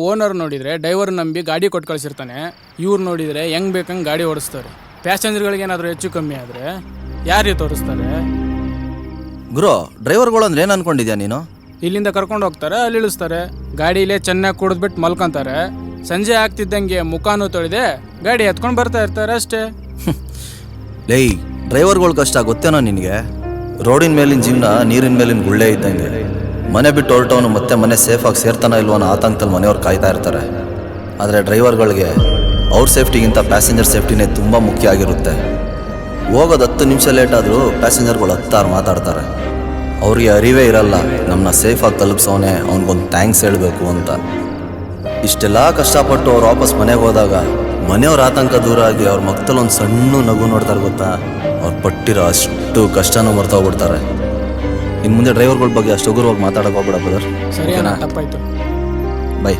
Owner ನೋಡಿದರೆ driver ನಂಬಿ ಗಾಡಿ ಕೊಟ್ಟು ಕಳಿಸಿರ್ತಾನೆ. ಇವ್ರು ನೋಡಿದರೆ ಹೆಂಗೆ ಬೇಕಂಗೆ ಗಾಡಿ ಓಡಿಸ್ತಾರೆ. ಪ್ಯಾಸೆಂಜರ್ಗಳಿಗೆ ಏನಾದರೂ ಹೆಚ್ಚು ಕಮ್ಮಿ ಆದರೆ ಯಾರಿಗೆ ತೋರಿಸ್ತಾರೆ? ಗುರು, ಡ್ರೈವರ್ಗಳು ಅಂದ್ರೆ ಏನು ಅನ್ಕೊಂಡಿದ್ಯಾ ನೀನು? ಇಲ್ಲಿಂದ ಕರ್ಕೊಂಡು ಹೋಗ್ತಾರೆ, ಅಲ್ಲಿ ಇಳಿಸ್ತಾರೆ. ಗಾಡಿಲೇ ಚೆನ್ನಾಗಿ ಕುಡಿದ್ಬಿಟ್ಟು ಮಲ್ಕೊಂತಾರೆ. ಸಂಜೆ ಆಗ್ತಿದ್ದಂಗೆ ಮುಖಾನು ತೊಳೆದೆ ಗಾಡಿ ಎತ್ಕೊಂಡು ಬರ್ತಾ ಇರ್ತಾರೆ ಅಷ್ಟೇ. ಲೇಯ್, ಡ್ರೈವರ್ಗಳ ಕಷ್ಟ ಗೊತ್ತೇನೋ ನಿನಗೆ? ರೋಡಿನ ಮೇಲಿನ ಜೀವನ ನೀರಿನ ಮೇಲಿನ ಗುಳ್ಳೆ ಇದ್ದಂಗೆ. ಮನೆ ಬಿಟ್ಟು ಹೊರಟವನು ಮತ್ತೆ ಮನೆ ಸೇಫಾಗಿ ಸೇರ್ತಾನ ಇಲ್ವೋ ಅನ್ನೋ ಆತಂಕದಲ್ಲಿ ಮನೆಯವ್ರು ಕಾಯ್ತಾ ಇರ್ತಾರೆ. ಆದರೆ ಡ್ರೈವರ್ಗಳಿಗೆ ಅವ್ರ ಸೇಫ್ಟಿಗಿಂತ ಪ್ಯಾಸೆಂಜರ್ ಸೇಫ್ಟಿನೇ ತುಂಬ ಮುಖ್ಯ ಆಗಿರುತ್ತೆ. ಹೋಗೋದು 10 ನಿಮಿಷ ಲೇಟ್ ಆದರೂ ಪ್ಯಾಸೆಂಜರ್ಗಳು 10 ಮಾತಾಡ್ತಾರೆ. ಅವ್ರಿಗೆ ಅರಿವೇ ಇರಲ್ಲ ನಮ್ಮನ್ನ ಸೇಫಾಗಿ ತಲುಪಿಸೋನೆ ಅವ್ನಿಗೊಂದು ಥ್ಯಾಂಕ್ಸ್ ಹೇಳಬೇಕು ಅಂತ. ಇಷ್ಟೆಲ್ಲ ಕಷ್ಟಪಟ್ಟು ಅವ್ರು ವಾಪಸ್ ಮನೆಗೆ ಹೋದಾಗ ಮನೆಯವ್ರ ಆತಂಕ ದೂರ ಆಗಿ ಅವ್ರ ಮಕ್ಕಳಲ್ಲಿ ಒಂದು ಸಣ್ಣ ನಗು ನೋಡ್ತಾರೆ ಗೊತ್ತಾ? ಅವ್ರು ಪಟ್ಟಿರೋ ಅಷ್ಟು ಕಷ್ಟನೂ ಮರ್ತೋಗ್ಬಿಡ್ತಾರೆ. ಇನ್ನು ಮುಂದೆ ಡ್ರೈವರ್ಗಳ ಬಗ್ಗೆ ಅಷ್ಟು ಉಗುರವಾಗಿ ಮಾತಾಡೋಕೆ ಹೋಗ್ಬೇಡ ಬ್ರದರ್. ಸರಿ, ತಪ್ಪಾಯ್ತು. ಬೈ.